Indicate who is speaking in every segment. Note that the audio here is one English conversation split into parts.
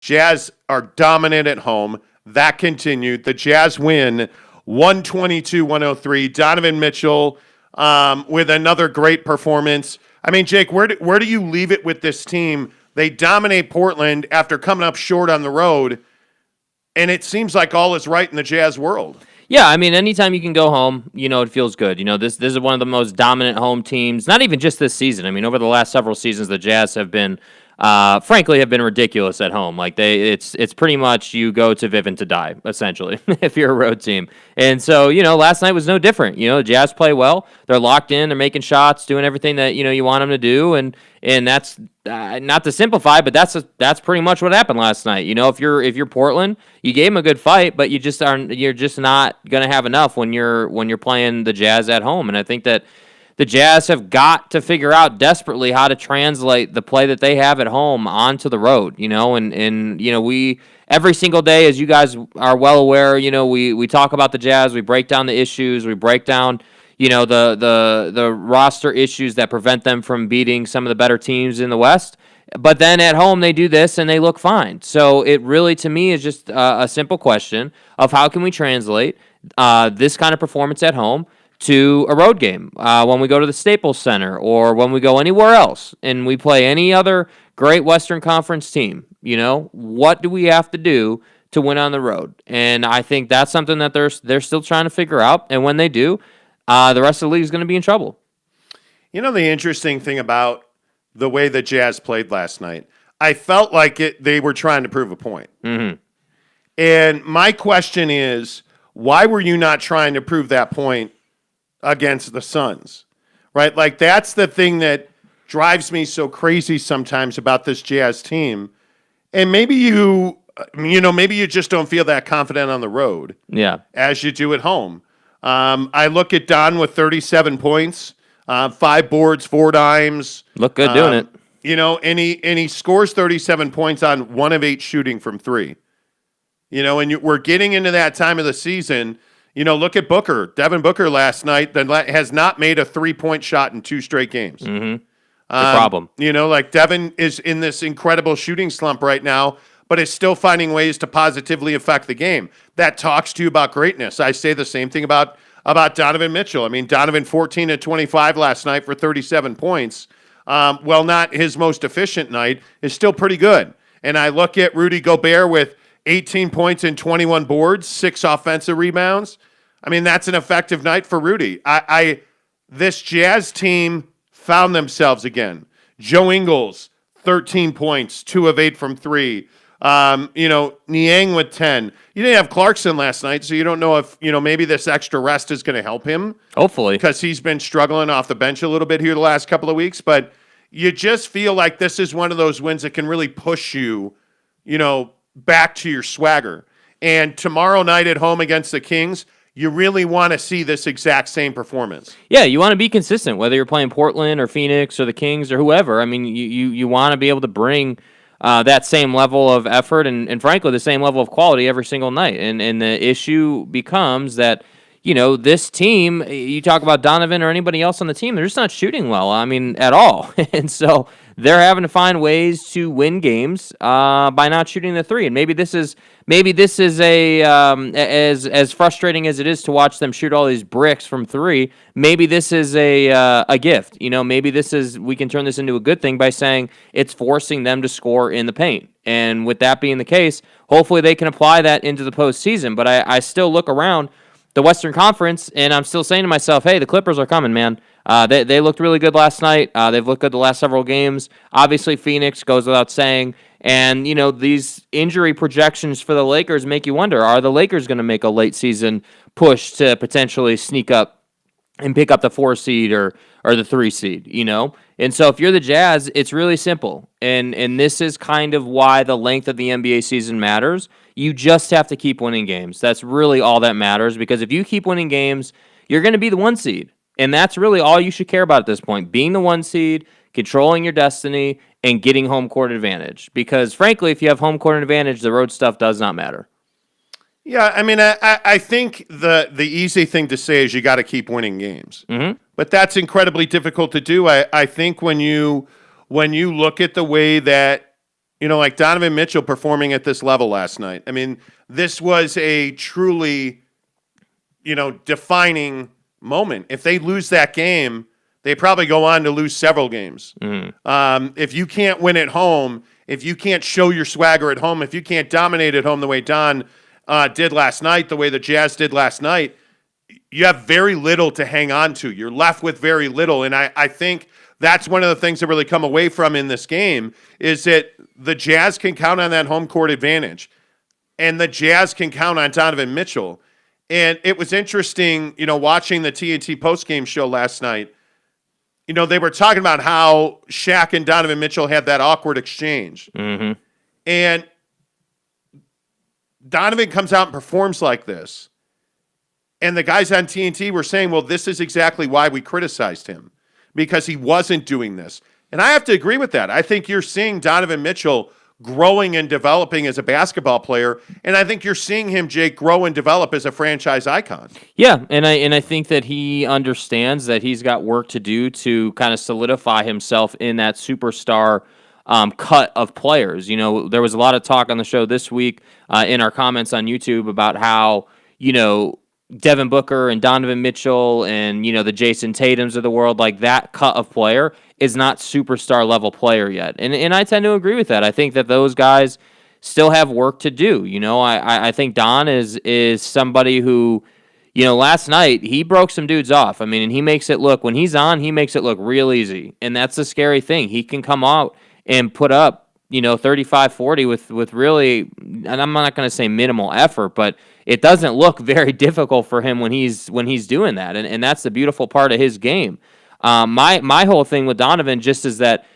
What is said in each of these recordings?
Speaker 1: Jazz are dominant at home. That continued. The Jazz win 122-103. Donovan Mitchell with another great performance. I mean, Jake, where do you leave it with this team? They dominate Portland after coming up short on the road, and it seems like all is right in the Jazz world.
Speaker 2: Yeah, I mean, anytime you can go home, it feels good. This is one of the most dominant home teams, not even just this season. I mean, over the last several seasons, the Jazz have been, frankly, have been ridiculous at home. Like it's pretty much you go to Vivint to die, essentially, if you're a road team. And so, last night was no different. The Jazz play well. They're locked in. They're making shots, doing everything that you want them to do, and that's not to simplify, but that's pretty much what happened last night. If you're Portland, you gave them a good fight, but you're just not gonna have enough when you're playing the Jazz at home. And I think that the Jazz have got to figure out desperately how to translate the play that they have at home onto the road. And we every single day, as you guys are well aware, we talk about the Jazz, we break down the issues, we break down the roster issues that prevent them from beating some of the better teams in the West. But then at home, they do this and they look fine. So it really, to me, is just a simple question of how can we translate this kind of performance at home to a road game when we go to the Staples Center or when we go anywhere else and we play any other great Western Conference team. What do we have to do to win on the road? And I think that's something that they're still trying to figure out. And when they do, the rest of the league is going to be in trouble.
Speaker 1: The interesting thing about the way the Jazz played last night, I felt like they were trying to prove a point.
Speaker 2: Mm-hmm.
Speaker 1: And my question is, why were you not trying to prove that point against the Suns? Right? Like, that's the thing that drives me so crazy sometimes about this Jazz team. And maybe maybe you just don't feel that confident on the road as you do at home. I look at Don with 37 points, 5 boards, 4 dimes.
Speaker 2: Look good doing it.
Speaker 1: And he scores 37 points on 1 of 8 shooting from 3. And we're getting into that time of the season. Look at Booker. Devin Booker last night has not made a 3-point shot in 2 straight games.
Speaker 2: Mm-hmm. The problem.
Speaker 1: Devin is in this incredible shooting slump right now, but is still finding ways to positively affect the game. That talks to you about greatness. I say the same thing about Donovan Mitchell. I mean, Donovan 14 of 25 last night for 37 points. Well, not his most efficient night, is still pretty good. And I look at Rudy Gobert with 18 points and 21 boards, 6 offensive rebounds. I mean, that's an effective night for Rudy. This Jazz team found themselves again. Joe Ingles, 13 points, 2 of 8 from 3. Niang with 10. You didn't have Clarkson last night, so you don't know if, maybe this extra rest is going to help him.
Speaker 2: Hopefully.
Speaker 1: Because he's been struggling off the bench a little bit here the last couple of weeks. But you just feel like this is one of those wins that can really push you, back to your swagger. And tomorrow night at home against the Kings, you really want to see this exact same performance.
Speaker 2: Yeah, you want to be consistent, whether you're playing Portland or Phoenix or the Kings or whoever. I mean, you want to be able to bring that same level of effort and frankly, the same level of quality every single night. And the issue becomes that, this team, you talk about Donovan or anybody else on the team, they're just not shooting well, I mean, at all. And so they're having to find ways to win games by not shooting the 3. And maybe this is a as frustrating as it is to watch them shoot all these bricks from 3. Maybe this is a gift. Maybe we can turn this into a good thing by saying it's forcing them to score in the paint. And with that being the case, hopefully they can apply that into the postseason. But I still look around the Western Conference, and I'm still saying to myself, hey, the Clippers are coming, man. They looked really good last night. They've looked good the last several games. Obviously, Phoenix goes without saying. And, these injury projections for the Lakers make you wonder, are the Lakers going to make a late season push to potentially sneak up and pick up the 4 seed or the 3 seed, And so if you're the Jazz, it's really simple. And this is kind of why the length of the NBA season matters. You just have to keep winning games. That's really all that matters, because if you keep winning games, you're going to be the 1 seed. And that's really all you should care about at this point, being the 1 seed, controlling your destiny, and getting home court advantage. Because frankly, if you have home court advantage, the road stuff does not matter.
Speaker 1: Yeah, I mean, I think the easy thing to say is you got to keep winning games.
Speaker 2: Mm-hmm.
Speaker 1: But that's incredibly difficult to do. I think when you look at the way that like Donovan Mitchell performing at this level last night. I mean, this was a truly, defining moment. If they lose that game, they probably go on to lose several games. If you can't win at home, if you can't show your swagger at home, if you can't dominate at home the way Don did last night, the way the Jazz did last night, you have very little to hang on to. You're left with very little. And I think that's one of the things that really come away from in this game is that the Jazz can count on that home court advantage. And the Jazz can count on Donovan Mitchell. And it was interesting, watching the TNT postgame show last night. They were talking about how Shaq and Donovan Mitchell had that awkward exchange.
Speaker 2: Mm-hmm.
Speaker 1: And Donovan comes out and performs like this. And the guys on TNT were saying, well, this is exactly why we criticized him, because he wasn't doing this. And I have to agree with that. I think you're seeing Donovan Mitchell growing and developing as a basketball player, and I think you're seeing him, Jake, grow and develop as a franchise icon.
Speaker 2: Yeah, and I think that he understands that he's got work to do to kind of solidify himself in that superstar cut of players. There was a lot of talk on the show this week in our comments on YouTube about how, Devin Booker and Donovan Mitchell and, the Jason Tatums of the world, like that cut of player is not superstar level player yet. And I tend to agree with that. I think that those guys still have work to do. I think Don is somebody who, last night he broke some dudes off. I mean, and he makes it look, when he's on, he makes it look real easy. And that's the scary thing. He can come out and put up, 35, 40 with really, and I'm not going to say minimal effort, but it doesn't look very difficult for him when he's doing that. And that's the beautiful part of his game. My whole thing with Donovan just is that,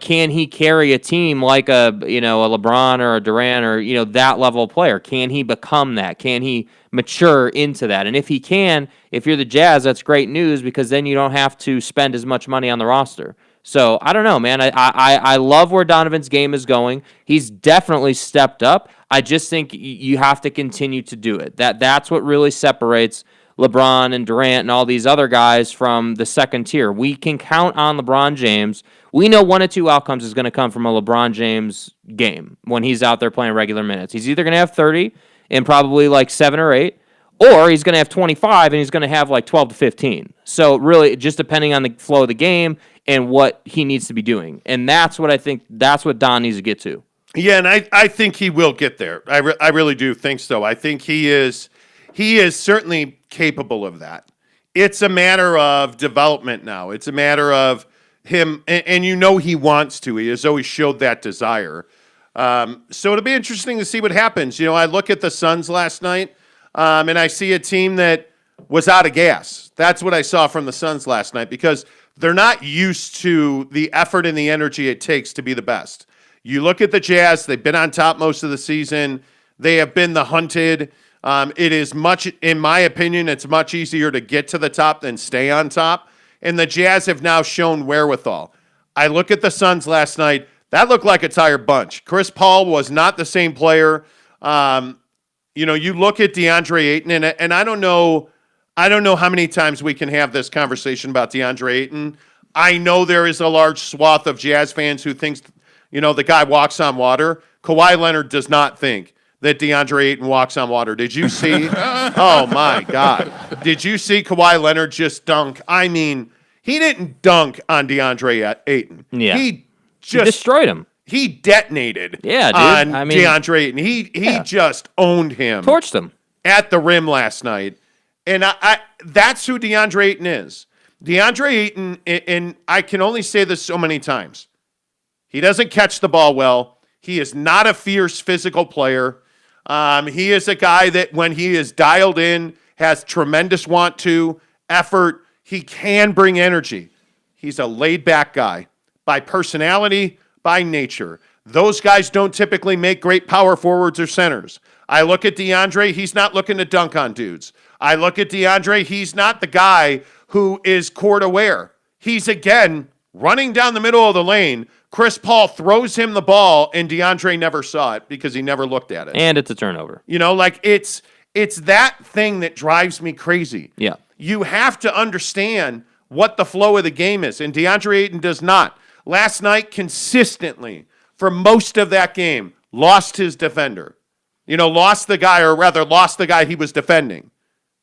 Speaker 2: can he carry a team like a LeBron or a Durant or, that level of player? Can he become that? Can he mature into that? And if he can, if you're the Jazz, that's great news, because then you don't have to spend as much money on the roster. So I don't know, man. I love where Donovan's game is going. He's definitely stepped up. I just think you have to continue to do it. That's what really separates LeBron and Durant and all these other guys from the second tier. We can count on LeBron James. We know one of two outcomes is going to come from a LeBron James game when he's out there playing regular minutes. He's either going to have 30 and probably like 7 or 8, or he's going to have 25 and he's going to have like 12 to 15. So really, just depending on the flow of the game and what he needs to be doing. And that's what I think, that's what Don needs to get to.
Speaker 1: Yeah, and I think he will get there. I really do think so. I think he is certainly capable of that. It's a matter of development now. It's a matter of him, and he wants to. He has always showed that desire. So it'll be interesting to see what happens. I look at the Suns last night, and I see a team that was out of gas. That's what I saw from the Suns last night, because they're not used to the effort and the energy it takes to be the best. You look at the Jazz, they've been on top most of the season. They have been the hunted. It is much, in my opinion, it's much easier to get to the top than stay on top. And the Jazz have now shown wherewithal. I look at the Suns last night. That looked like a tired bunch. Chris Paul was not the same player. You look at DeAndre Ayton, and I don't know how many times we can have this conversation about DeAndre Ayton. I know there is a large swath of Jazz fans who thinks, the guy walks on water. Kawhi Leonard does not think that DeAndre Ayton walks on water. Did you see? Oh, my God. Did you see Kawhi Leonard just dunk? I mean, he didn't dunk on DeAndre Ayton.
Speaker 2: Yeah.
Speaker 1: He
Speaker 2: destroyed him.
Speaker 1: He detonated on DeAndre Ayton. He just owned him.
Speaker 2: Torched him.
Speaker 1: At the rim last night. And I that's who DeAndre Ayton is. DeAndre Ayton, and I can only say this so many times, he doesn't catch the ball well. He is not a fierce physical player. He is a guy that when he is dialed in, has tremendous want to, effort. He can bring energy. He's a laid-back guy by personality, by nature. Those guys don't typically make great power forwards or centers. I look at DeAndre, he's not looking to dunk on dudes. I look at DeAndre, he's not the guy who is court aware. He's, again, running down the middle of the lane. Chris Paul throws him the ball, and DeAndre never saw it because he never looked at it.
Speaker 2: And it's a turnover.
Speaker 1: It's that thing that drives me crazy.
Speaker 2: Yeah.
Speaker 1: You have to understand what the flow of the game is, and DeAndre Ayton does not. Last night, consistently, for most of that game, lost his defender. Lost the guy he was defending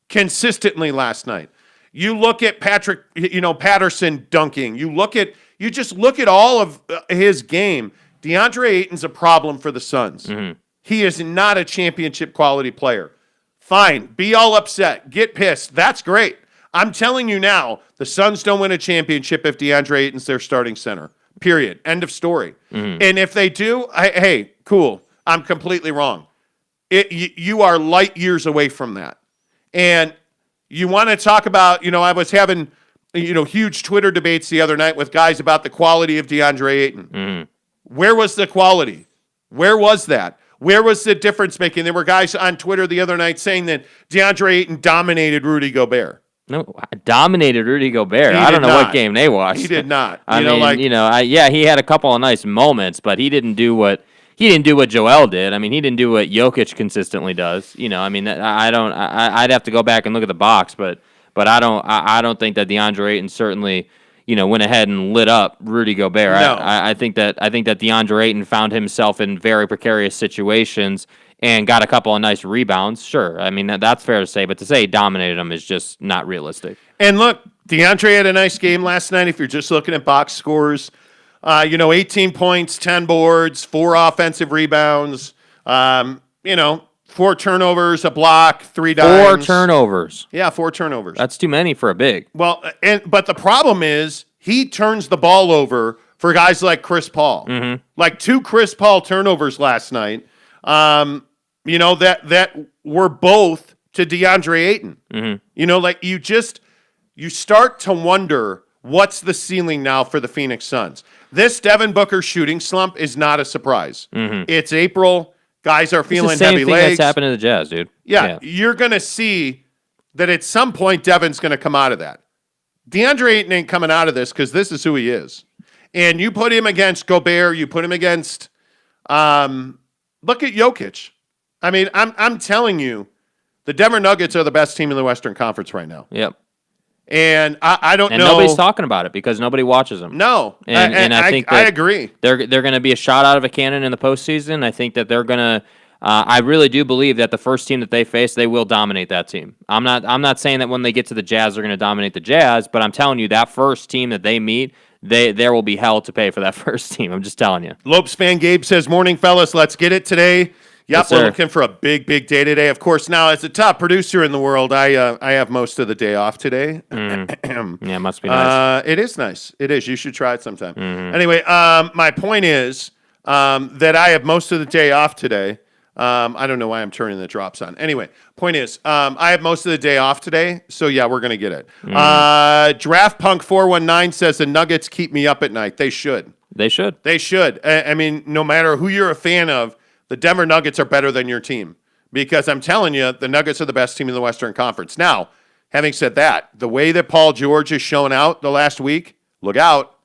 Speaker 1: consistently last night. You look at Patterson dunking. You just look at all of his game. DeAndre Ayton's a problem for the Suns. Mm-hmm. He is not a championship quality player. Fine, be all upset, get pissed. That's great. I'm telling you now, the Suns don't win a championship if DeAndre Ayton's their starting center. Period. End of story. Mm-hmm. And if they do, hey, cool. I'm completely wrong. You are light years away from that. And you want to talk about, I was having, huge Twitter debates the other night with guys about the quality of DeAndre Ayton. Mm-hmm. Where was the quality? Where was that? Where was the difference making? There were guys on Twitter the other night saying that DeAndre Ayton dominated Rudy Gobert.
Speaker 2: No, dominated Rudy Gobert. I don't know what game they watched.
Speaker 1: He did not.
Speaker 2: He had a couple of nice moments, but he didn't do what Joel did. I mean, he didn't do what Jokic consistently does. I'd have to go back and look at the box, but I don't think that DeAndre Ayton certainly, went ahead and lit up Rudy Gobert.
Speaker 1: No.
Speaker 2: I think that DeAndre Ayton found himself in very precarious situations and got a couple of nice rebounds. Sure, I mean that's fair to say, but to say he dominated him is just not realistic.
Speaker 1: And look, DeAndre had a nice game last night. If you're just looking at box scores. 18 points, 10 boards, 4 offensive rebounds, 4 turnovers, a block, 3 dimes.
Speaker 2: 4 turnovers.
Speaker 1: Yeah, 4 turnovers.
Speaker 2: That's too many for a big.
Speaker 1: Well, but the problem is he turns the ball over for guys like Chris Paul. Mm-hmm. Like 2 Chris Paul turnovers last night, that were both to DeAndre Ayton. Mm-hmm. You start to wonder what's the ceiling now for the Phoenix Suns. This Devin Booker shooting slump is not a surprise. Mm-hmm. It's April. Guys are feeling heavy legs. It's the same thing
Speaker 2: that's happened to the Jazz, dude.
Speaker 1: Yeah, you're going to see that at some point Devin's going to come out of that. DeAndre Ayton ain't coming out of this because this is who he is. And you put him against Gobert. You put him against look at Jokic. I mean, I'm telling you, the Denver Nuggets are the best team in the Western Conference right now.
Speaker 2: Yep.
Speaker 1: And I don't know.
Speaker 2: And nobody's talking about it because nobody watches them.
Speaker 1: No.
Speaker 2: And I think
Speaker 1: I agree.
Speaker 2: They're going to be a shot out of a cannon in the postseason. I think that they're going to I really do believe that the first team that they face, they will dominate that team. I'm not saying that when they get to the Jazz, they're going to dominate the Jazz, but I'm telling you that first team that they meet, there will be hell to pay for that first team. I'm just telling you.
Speaker 1: Lopes fan Gabe says, "Morning, fellas. Let's get it today." Yep, we're looking for a big day today. Of course, now as the top producer in the world, I have most of the day off today.
Speaker 2: Yeah, it must be nice.
Speaker 1: It is nice. It is. You should try it sometime. Mm-hmm. Anyway, my point is that I have most of the day off today. I don't know why I'm turning the drops on. Anyway, point is, I have most of the day off today, so yeah, we're going to get it. Mm-hmm. Draft Punk 419 says the Nuggets keep me up at night. They should.
Speaker 2: They should.
Speaker 1: They should. I mean, no matter who you're a fan of, the Denver Nuggets are better than your team because I'm telling you, the Nuggets are the best team in the Western Conference. Now, having said that, the way that Paul George has shown out the last week, look out.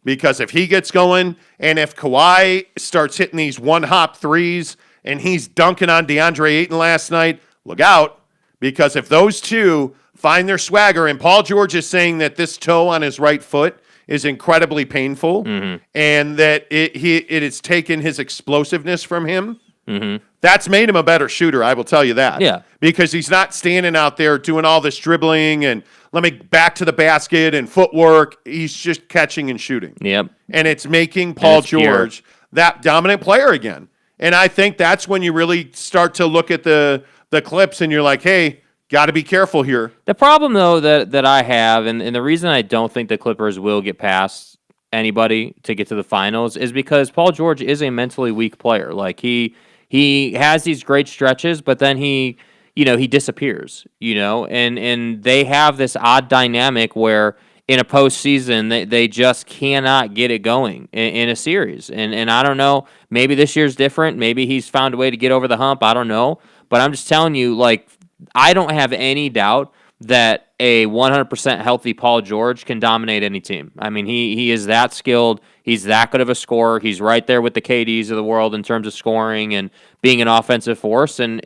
Speaker 1: Because if he gets going and if Kawhi starts hitting these one-hop threes and he's dunking on DeAndre Ayton last night, look out. Because if those two find their swagger, and Paul George is saying that this toe on his right foot is incredibly painful, mm-hmm. and that it has taken his explosiveness from him. Mm-hmm. That's made him a better shooter, I will tell you that.
Speaker 2: Yeah.
Speaker 1: Because he's not standing out there doing all this dribbling and let me back to the basket and footwork. He's just catching and shooting.
Speaker 2: Yep.
Speaker 1: And it's making Paul George that dominant player again. And I think that's when you really start to look at the clips and you're like, hey, got to be careful here.
Speaker 2: The problem, though, that I have, and the reason I don't think the Clippers will get past anybody to get to the finals is because Paul George is a mentally weak player. Like, he has these great stretches, but then he disappears, and they have this odd dynamic where in a postseason they just cannot get it going in a series. And I don't know, maybe this year's different. Maybe he's found a way to get over the hump. I don't know. But I'm just telling you, like, I don't have any doubt that a 100% healthy Paul George can dominate any team. I mean, he is that skilled. He's that good of a scorer. He's right there with the KDs of the world in terms of scoring and being an offensive force. And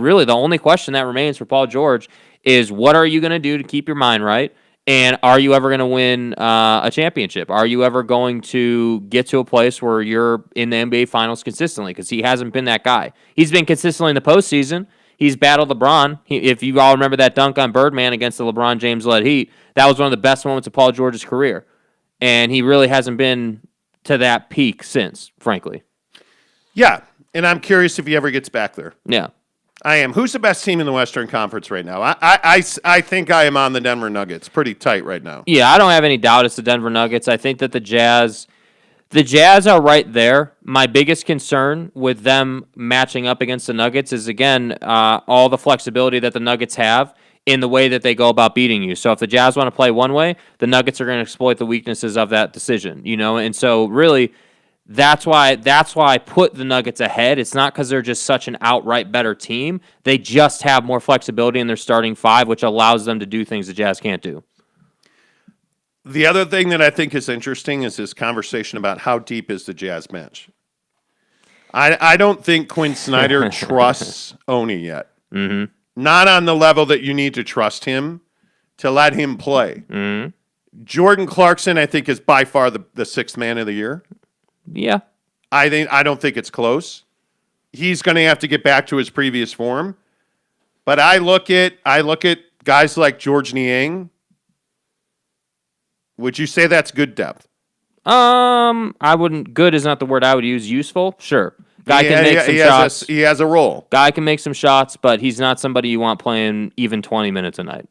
Speaker 2: really the only question that remains for Paul George is what are you going to do to keep your mind right And are you ever going to win a championship? Are you ever going to get to a place where you're in the NBA Finals consistently? Because he hasn't been that guy. He's been consistently in the postseason. He's battled LeBron. If you all remember that dunk on Birdman against the LeBron James-led Heat, that was one of the best moments of Paul George's career. And he really hasn't been to that peak since, frankly.
Speaker 1: Yeah, and I'm curious if he ever gets back there.
Speaker 2: Yeah.
Speaker 1: I am. Who's the best team in the Western Conference right now? I think I am on the Denver Nuggets. Pretty tight right now.
Speaker 2: Yeah, I don't have any doubt it's the Denver Nuggets. I think that the Jazz are right there. My biggest concern with them matching up against the Nuggets is, again, all the flexibility that the Nuggets have in the way that they go about beating you. So if the Jazz want to play one way, the Nuggets are going to exploit the weaknesses of that decision, And so really, that's why I put the Nuggets ahead. It's not because they're just such an outright better team. They just have more flexibility in their starting five, which allows them to do things the Jazz can't do.
Speaker 1: The other thing that I think is interesting is this conversation about how deep is the Jazz bench. I don't think Quinn Snyder trusts Oni yet.
Speaker 2: Mm-hmm.
Speaker 1: Not on the level that you need to trust him to let him play.
Speaker 2: Mm-hmm.
Speaker 1: Jordan Clarkson, I think, is by far the sixth man of the year.
Speaker 2: Yeah.
Speaker 1: I don't think it's close. He's going to have to get back to his previous form. But I look at guys like George Niang. Would you say that's good depth?
Speaker 2: I wouldn't. Good is not the word I would use. Useful, sure. Guy can make some shots.
Speaker 1: He has a role.
Speaker 2: Guy can make some shots, but he's not somebody you want playing even 20 minutes a night.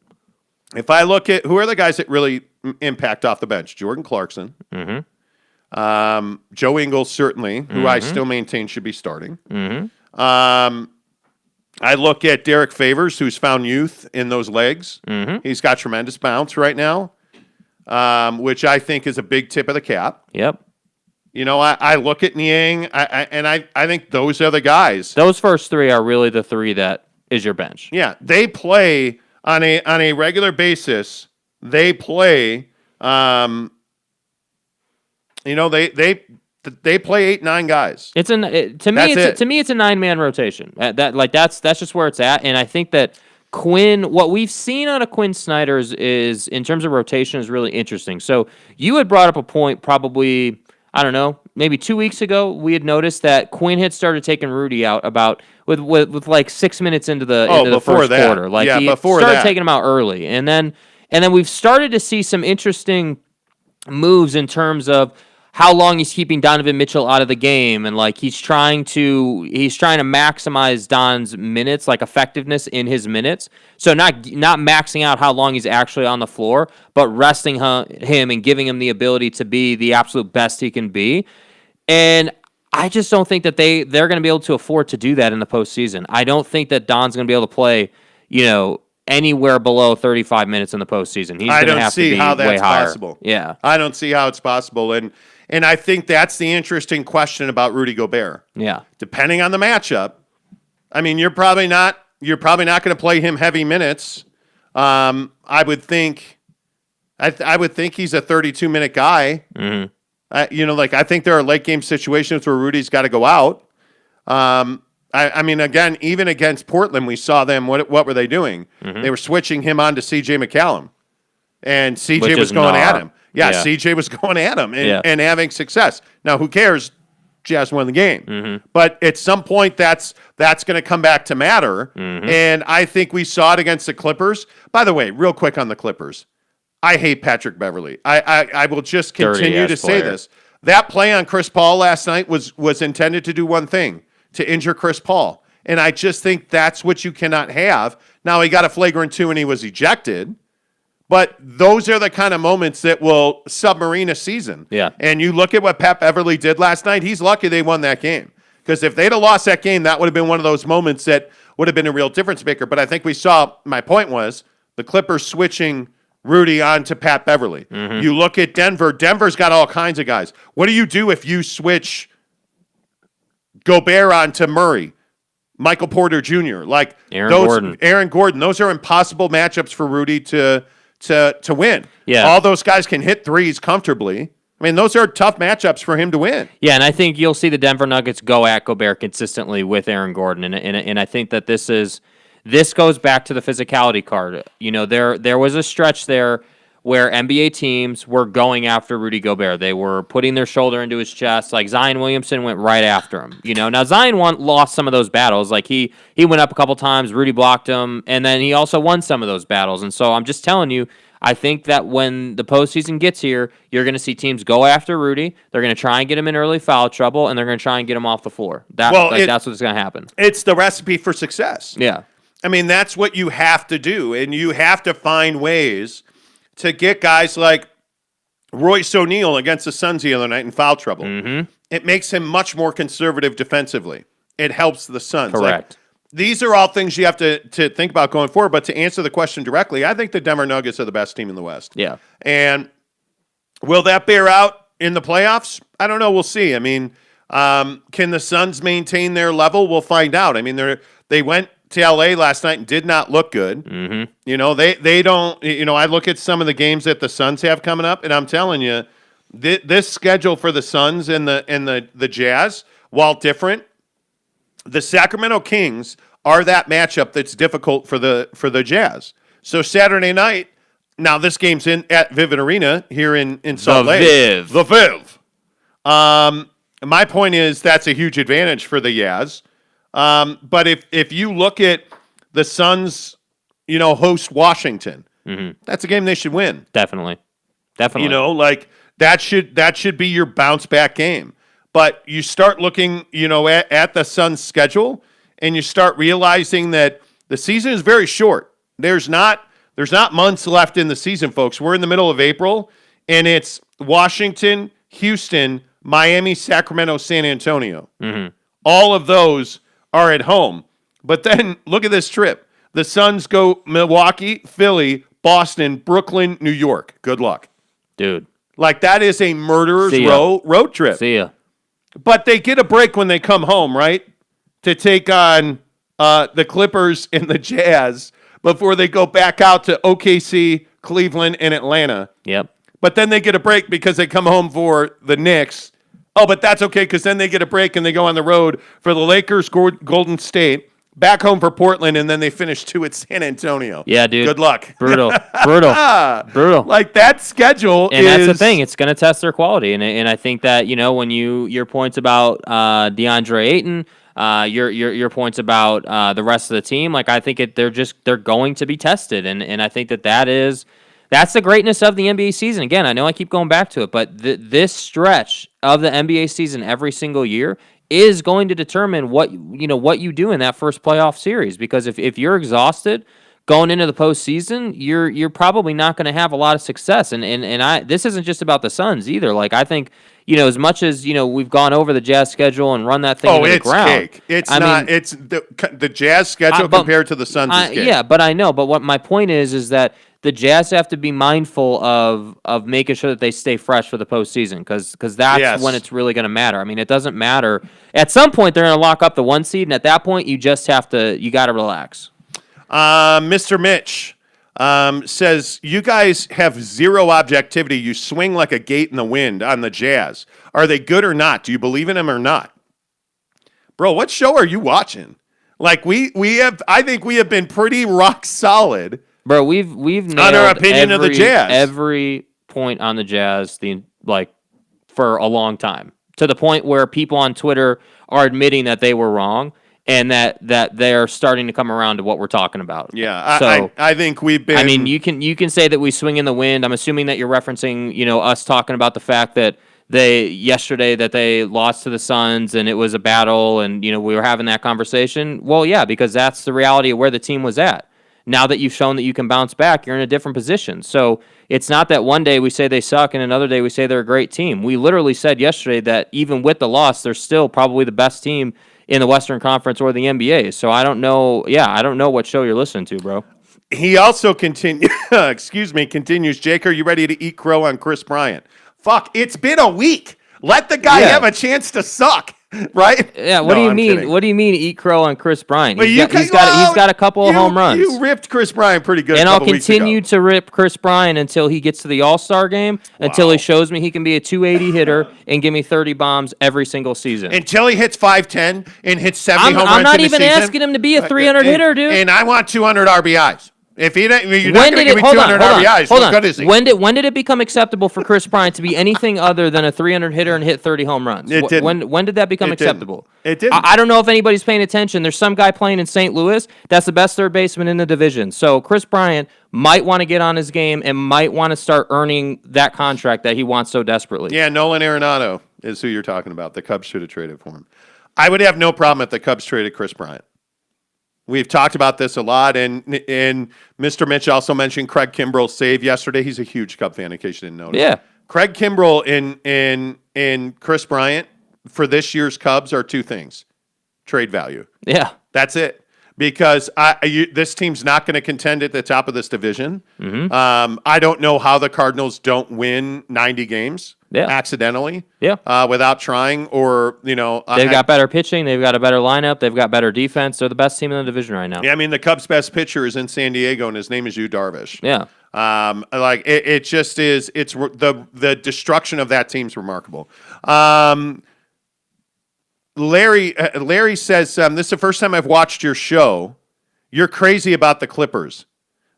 Speaker 1: If I look at who are the guys that really impact off the bench, Jordan Clarkson.
Speaker 2: Mm-hmm.
Speaker 1: Joe Ingles, certainly, who I still maintain should be starting.
Speaker 2: Mm-hmm.
Speaker 1: I look at Derek Favors, who's found youth in those legs.
Speaker 2: Mm-hmm.
Speaker 1: He's got tremendous bounce right now, which I think is a big tip of the cap.
Speaker 2: Yep.
Speaker 1: I look at Niang, and I think those are the guys.
Speaker 2: Those first three are really the three that is your bench.
Speaker 1: Yeah, they play on a regular basis. They play. They play 8-9 guys.
Speaker 2: To me it's a 9-man rotation. That's just where it's at, and I think that Quinn, what we've seen out of Quinn Snyder's is in terms of rotation is really interesting. So you had brought up a point probably, I don't know, maybe 2 weeks ago. We had noticed that Quinn had started taking Rudy out about with like 6 minutes into the first quarter. Like he started taking him out early, and then we've started to see some interesting moves in terms of how long he's keeping Donovan Mitchell out of the game, and like he's trying to maximize Don's minutes, like effectiveness in his minutes. So not maxing out how long he's actually on the floor, but resting him and giving him the ability to be the absolute best he can be. And I just don't think that they're going to be able to afford to do that in the postseason. I don't think that Don's going to be able to play, anywhere below 35 minutes in the postseason. He's going to have to be way higher. I don't see how that's
Speaker 1: possible.
Speaker 2: Yeah.
Speaker 1: I don't see how it's possible. And I think that's the interesting question about Rudy Gobert.
Speaker 2: Yeah.
Speaker 1: Depending on the matchup, I mean, you're probably not going to play him heavy minutes. I would think he's a 32-minute guy.
Speaker 2: Mm-hmm.
Speaker 1: I think there are late game situations where Rudy's got to go out. I mean, again, even against Portland, we saw them. What were they doing? Mm-hmm. They were switching him on to C.J. McCallum, and C.J. was going at him. Yeah, C.J. was going at him and having success. Now, who cares? Jazz won the game. Mm-hmm. But at some point, that's going to come back to matter. Mm-hmm. And I think we saw it against the Clippers. By the way, real quick on the Clippers, I hate Patrick Beverley. I will just continue to say this. That play on Chris Paul last night was intended to do one thing, to injure Chris Paul. And I just think that's what you cannot have. Now, he got a flagrant 2 and he was ejected. But those are the kind of moments that will submarine a season.
Speaker 2: Yeah.
Speaker 1: And you look at what Pat Beverly did last night, he's lucky they won that game. Because if they'd have lost that game, that would have been one of those moments that would have been a real difference maker. But I think we saw, my point was, the Clippers switching Rudy on to Pat Beverly. Mm-hmm. You look at Denver. Denver's got all kinds of guys. What do you do if you switch Gobert on to Murray, Michael Porter Jr., like Aaron Gordon? Those are impossible matchups for Rudy to win.
Speaker 2: Yeah.
Speaker 1: All those guys can hit threes comfortably. I mean, those are tough matchups for him to win.
Speaker 2: Yeah, and I think you'll see the Denver Nuggets go at Gobert consistently with Aaron Gordon, and I think that this goes back to the physicality card. There was a stretch there where NBA teams were going after Rudy Gobert. They were putting their shoulder into his chest. Like Zion Williamson went right after him. Now Zion lost some of those battles. Like he went up a couple times, Rudy blocked him, and then he also won some of those battles. And so I'm just telling you, I think that when the postseason gets here, you're going to see teams go after Rudy. They're going to try and get him in early foul trouble, and they're going to try and get him off the floor. That's what's going to happen.
Speaker 1: It's the recipe for success.
Speaker 2: Yeah.
Speaker 1: I mean, that's what you have to do, and you have to find ways to get guys like Royce O'Neal against the Suns the other night in foul trouble.
Speaker 2: Mm-hmm.
Speaker 1: It makes him much more conservative defensively. It helps the Suns.
Speaker 2: Correct.
Speaker 1: These are all things you have to think about going forward. But to answer the question directly, I think the Denver Nuggets are the best team in the West.
Speaker 2: Yeah.
Speaker 1: And will that bear out in the playoffs? I don't know. We'll see. I mean, can the Suns maintain their level? We'll find out. I mean, they went to LA last night and did not look good.
Speaker 2: Mm-hmm.
Speaker 1: They don't. I look at some of the games that the Suns have coming up, and I'm telling you, this schedule for the Suns and the Jazz, while different, the Sacramento Kings are that matchup that's difficult for the Jazz. So Saturday night, now this game's at Vivint Arena here in Salt Lake. The Viv. My point is that's a huge advantage for the Jazz. But if you look at the Suns, host Washington, that's a game they should win.
Speaker 2: Definitely.
Speaker 1: That should be your bounce back game. But you start looking, at the Suns' schedule, and you start realizing that the season is very short. There's not months left in the season, folks. We're in the middle of April, and it's Washington, Houston, Miami, Sacramento, San Antonio.
Speaker 2: Mm-hmm.
Speaker 1: All of those are at home. But then look at this trip. The Suns go Milwaukee, Philly, Boston, Brooklyn, New York. Good luck.
Speaker 2: Dude.
Speaker 1: That is a murderer's road trip.
Speaker 2: See ya.
Speaker 1: But they get a break when they come home, right? To take on the Clippers and the Jazz before they go back out to OKC, Cleveland, and Atlanta.
Speaker 2: Yep.
Speaker 1: But then they get a break because they come home for the Knicks. Oh, but that's okay because then they get a break and they go on the road for the Lakers, Golden State, back home for Portland, and then they finish 2 at San Antonio.
Speaker 2: Yeah, dude.
Speaker 1: Good luck.
Speaker 2: Brutal.
Speaker 1: That schedule
Speaker 2: and that's the thing. It's going to test their quality. And I think that, when your points about DeAndre Ayton, your points about the rest of the team, I think they're going to be tested. And I think that's the greatness of the NBA season. Again, I know I keep going back to it, but this stretch of the NBA season every single year is going to determine what you do in that first playoff series. Because if you're exhausted going into the postseason, you're probably not going to have a lot of success. And this isn't just about the Suns either. I think as much as we've gone over the Jazz schedule and run that thing into the ground.
Speaker 1: Cake. It's the Jazz schedule compared to the Suns is cake.
Speaker 2: Yeah, but I know. But what my point is that the Jazz have to be mindful of making sure that they stay fresh for the postseason because that's when it's really going to matter. I mean, it doesn't matter. At some point, they're going to lock up the 1 seed, and at that point, you got to relax.
Speaker 1: Mr. Mitch says, you guys have zero objectivity. You swing like a gate in the wind on the Jazz. Are they good or not? Do you believe in them or not? Bro, what show are you watching? I think we have been pretty rock solid.
Speaker 2: Bro, we've nailed
Speaker 1: on our opinion of the Jazz.
Speaker 2: Every point on the Jazz for a long time, to the point where people on Twitter are admitting that they were wrong and that they're starting to come around to what we're talking about.
Speaker 1: Yeah, I think we've been.
Speaker 2: I mean, you can say that we swing in the wind. I'm assuming that you're referencing us talking about the fact that yesterday they lost to the Suns and it was a battle and we were having that conversation. Well, yeah, because that's the reality of where the team was at. Now that you've shown that you can bounce back, you're in a different position. So it's not that one day we say they suck and another day we say they're a great team. We literally said yesterday that even with the loss, they're still probably the best team in the Western Conference or the NBA. So I don't know. Yeah, I don't know what show you're listening to, bro.
Speaker 1: He also continues, Jake, are you ready to eat crow on Chris Bryant? Fuck, it's been a week. Let the guy have a chance to suck. Right?
Speaker 2: Yeah. What do you mean? Kidding. What do you mean eat crow on Chris Bryant?
Speaker 1: Well,
Speaker 2: he's got a couple of home runs.
Speaker 1: You ripped Chris Bryant pretty good.
Speaker 2: And I'll continue to rip Chris Bryant until he gets to the All-Star game. Until he shows me he can be a 280 hitter and give me 30 bombs every single season.
Speaker 1: Until he hits 5'10" and hits 70 home runs.
Speaker 2: I'm not even asking him to be a 300 hitter, dude.
Speaker 1: And I want 200 RBIs. If you're not going
Speaker 2: When
Speaker 1: to
Speaker 2: did
Speaker 1: give
Speaker 2: it?
Speaker 1: me
Speaker 2: Hold on,
Speaker 1: 200
Speaker 2: hold on,
Speaker 1: RBIs,
Speaker 2: hold
Speaker 1: what
Speaker 2: on.
Speaker 1: good is he?
Speaker 2: When did it become acceptable for Chris Bryant to be anything other than a 300 hitter and hit 30 home runs?
Speaker 1: It didn't.
Speaker 2: When did that become
Speaker 1: It didn't.
Speaker 2: acceptable?
Speaker 1: It didn't.
Speaker 2: I don't know if anybody's paying attention. There's some guy playing in St. Louis that's the best third baseman in the division. So Chris Bryant might want to get on his game and might want to start earning that contract that he wants so desperately.
Speaker 1: Yeah, Nolan Arenado is who you're talking about. The Cubs should have traded for him. I would have no problem if the Cubs traded Chris Bryant. We've talked about this a lot, and Mr. Mitch also mentioned Craig Kimbrell's save yesterday. He's a huge Cub fan, in case you didn't notice.
Speaker 2: Yeah.
Speaker 1: Craig Kimbrell and Chris Bryant for this year's Cubs are two things: trade value.
Speaker 2: Yeah.
Speaker 1: That's it. Because this team's not going to contend at the top of this division.
Speaker 2: Mm-hmm.
Speaker 1: I don't know how the Cardinals don't win 90 games accidentally without trying, or, you know.
Speaker 2: They've got better pitching. They've got a better lineup. They've got better defense. They're the best team in the division right now.
Speaker 1: Yeah, I mean, the Cubs' best pitcher is in San Diego, and his name is Yu Darvish.
Speaker 2: Yeah.
Speaker 1: It just is. It's the destruction of that team's remarkable. Larry says, this is the first time I've watched your show. You're crazy about the Clippers.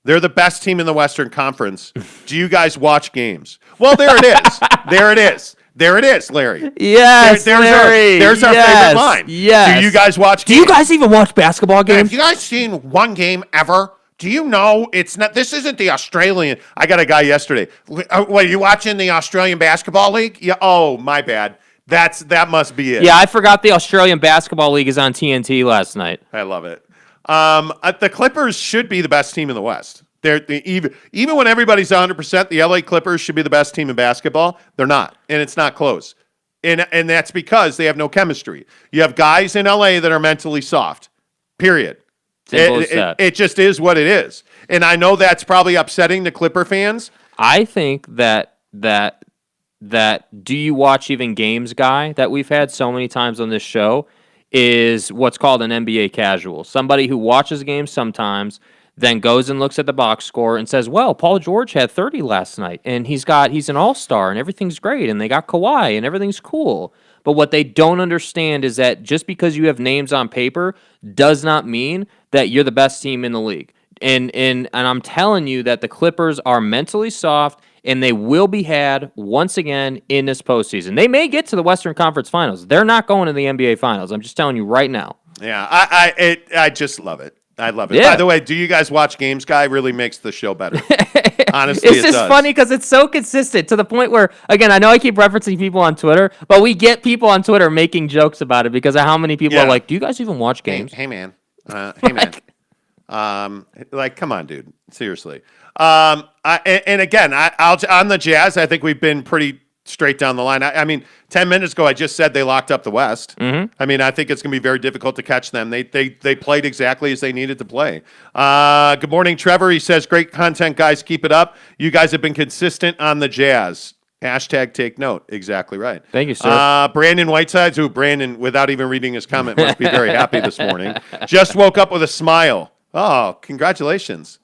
Speaker 1: They're the best team in the Western Conference. Do you guys watch games? Well, there it is. There it is. There it is, Larry.
Speaker 2: Yes, Larry.
Speaker 1: There's our favorite line.
Speaker 2: Yes.
Speaker 1: Do you guys watch games?
Speaker 2: Do you guys even watch basketball games?
Speaker 1: Have you guys seen one game ever? Do you know it's not? This isn't the Australian. I got a guy yesterday. What, are you watching the Australian Basketball League? Yeah. Oh, my bad. That must be it.
Speaker 2: Yeah, I forgot the Australian Basketball League is on TNT last night.
Speaker 1: I love it. The Clippers should be the best team in the West. Even when everybody's 100%, the LA Clippers should be the best team in basketball. They're not, and it's not close. And that's because they have no chemistry. You have guys in LA that are mentally soft. Period. It just is what it is. And I know that's probably upsetting the Clipper fans.
Speaker 2: I think that do you watch even games guy that we've had so many times on this show is what's called an NBA casual. Somebody who watches games sometimes, then goes and looks at the box score and says, well, Paul George had 30 last night, and he's an all-star, and everything's great, and they got Kawhi, and everything's cool. But what they don't understand is that just because you have names on paper does not mean that you're the best team in the league. And I'm telling you that the Clippers are mentally soft, and they will be had once again in this postseason. They may get to the Western Conference Finals. They're not going to the NBA Finals. I'm just telling you right now.
Speaker 1: Yeah, I just love it. I love it.
Speaker 2: Yeah.
Speaker 1: By the way, do you guys watch games, guy? Really makes the show better. Honestly,
Speaker 2: it's just funny because it's so consistent to the point where, again, I know I keep referencing people on Twitter, but we get people on Twitter making jokes about it because of how many people are like, do you guys even watch games?
Speaker 1: Hey man. Hey, man. Come on, dude. Seriously. On the Jazz, I think we've been pretty straight down the line. I mean, 10 minutes ago, I just said they locked up the West.
Speaker 2: Mm-hmm.
Speaker 1: I mean, I think it's going to be very difficult to catch them. They played exactly as they needed to play. Good morning, Trevor. He says, great content, guys. Keep it up. You guys have been consistent on the Jazz. Hashtag take note. Exactly right.
Speaker 2: Thank you, sir.
Speaker 1: Brandon Whitesides, who Brandon, without even reading his comment, must be very happy this morning. Just woke up with a smile. Oh, congratulations.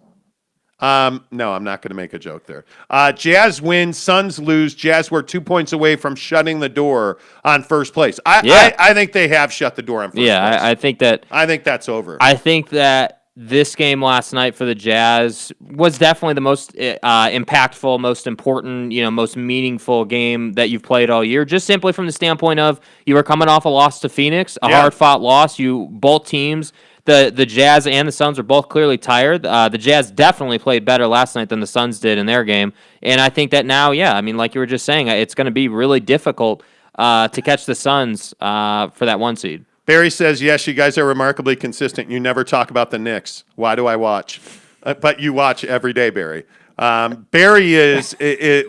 Speaker 1: No, I'm not going to make a joke there. Jazz win, Suns lose. Jazz were 2 points away from shutting the door on first place. I think they have shut the door on first place.
Speaker 2: I think
Speaker 1: that's over.
Speaker 2: I think that this game last night for the Jazz was definitely the most impactful, most important, most meaningful game that you've played all year. Just simply from the standpoint of you were coming off a loss to Phoenix, a hard-fought loss. Both teams. The Jazz and the Suns are both clearly tired. The Jazz definitely played better last night than the Suns did in their game. And I think that now, like you were just saying, it's going to be really difficult to catch the Suns for that one seed.
Speaker 1: Barry says, yes, you guys are remarkably consistent. You never talk about the Knicks. Why do I watch? But you watch every day, Barry. Barry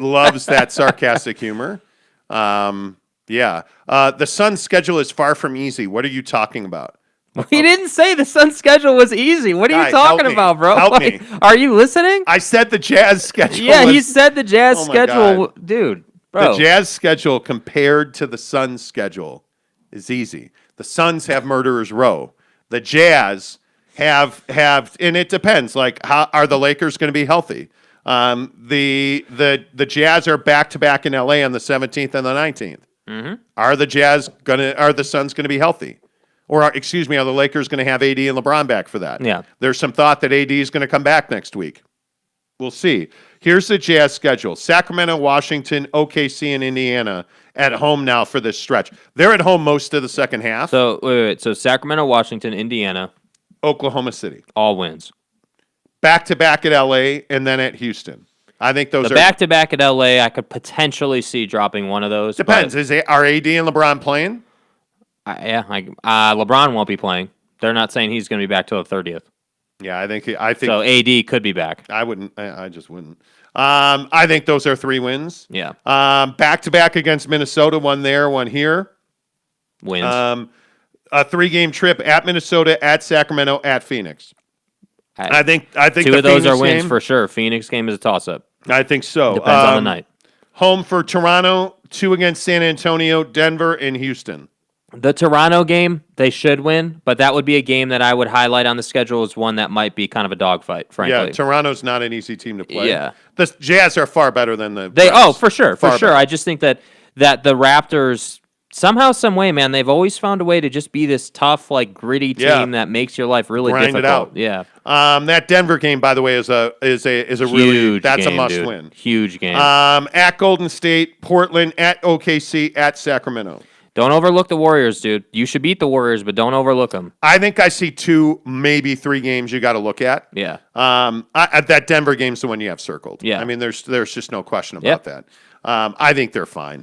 Speaker 1: loves that sarcastic humor. The Suns' schedule is far from easy. What are you talking about?
Speaker 2: He didn't say the Suns' schedule was easy. What are you talking about, bro?
Speaker 1: Help me.
Speaker 2: Are you listening?
Speaker 1: I said the Jazz schedule.
Speaker 2: Yeah, he said the Jazz schedule. Dude, bro.
Speaker 1: The Jazz schedule compared to the Suns' schedule is easy. The Suns have Murderers Row. The Jazz have, and it depends. Like, how are the Lakers going to be healthy? The Jazz are back to back in LA on the 17th and the 19th.
Speaker 2: Mm-hmm.
Speaker 1: Are the Suns going to be healthy? Or, excuse me, are the Lakers going to have AD and LeBron back for that?
Speaker 2: Yeah.
Speaker 1: There's some thought that AD is going to come back next week. We'll see. Here's the Jazz schedule. Sacramento, Washington, OKC, and Indiana at home now for this stretch. They're at home most of the second half.
Speaker 2: So, wait. So, Sacramento, Washington, Indiana.
Speaker 1: Oklahoma City.
Speaker 2: All wins.
Speaker 1: Back-to-back at LA and then at Houston. I think those
Speaker 2: The
Speaker 1: are...
Speaker 2: back-to-back at LA, I could potentially see dropping one of those.
Speaker 1: Depends. Are AD and LeBron playing?
Speaker 2: LeBron won't be playing. They're not saying he's going to be back till the 30th.
Speaker 1: Yeah, I think
Speaker 2: so. AD could be back.
Speaker 1: I wouldn't. I just wouldn't. I think those are 3 wins.
Speaker 2: Yeah.
Speaker 1: Back-to-back against Minnesota, one there, one here.
Speaker 2: Wins.
Speaker 1: A 3-game trip at Minnesota, at Sacramento, at Phoenix. I think
Speaker 2: 2
Speaker 1: the
Speaker 2: of those
Speaker 1: Phoenix
Speaker 2: are wins
Speaker 1: game,
Speaker 2: for sure. Phoenix game is a toss-up.
Speaker 1: I think so.
Speaker 2: Depends on the night.
Speaker 1: Home for Toronto, 2 against San Antonio, Denver, and Houston.
Speaker 2: The Toronto game, they should win, but that would be a game that I would highlight on the schedule as one that might be kind of a dogfight, frankly.
Speaker 1: Yeah, Toronto's not an easy team to play.
Speaker 2: Yeah.
Speaker 1: The Jazz are far better than the
Speaker 2: Raptors. For sure.
Speaker 1: Better.
Speaker 2: I just think that the Raptors, somehow, some way, man, they've always found a way to just be this tough, like, gritty team that makes your life really
Speaker 1: Grind
Speaker 2: difficult.
Speaker 1: it out.
Speaker 2: Yeah.
Speaker 1: That Denver game, by the way, is a really that's
Speaker 2: game,
Speaker 1: a must
Speaker 2: dude.
Speaker 1: win.
Speaker 2: Huge game.
Speaker 1: At Golden State, Portland, at OKC, at Sacramento.
Speaker 2: Don't overlook the Warriors, dude. You should beat the Warriors, but don't overlook them.
Speaker 1: I think I see 2, maybe 3 games you got to look at.
Speaker 2: Yeah.
Speaker 1: That Denver game's the one you have circled.
Speaker 2: Yeah.
Speaker 1: I mean, there's just no question about that. I think they're fine.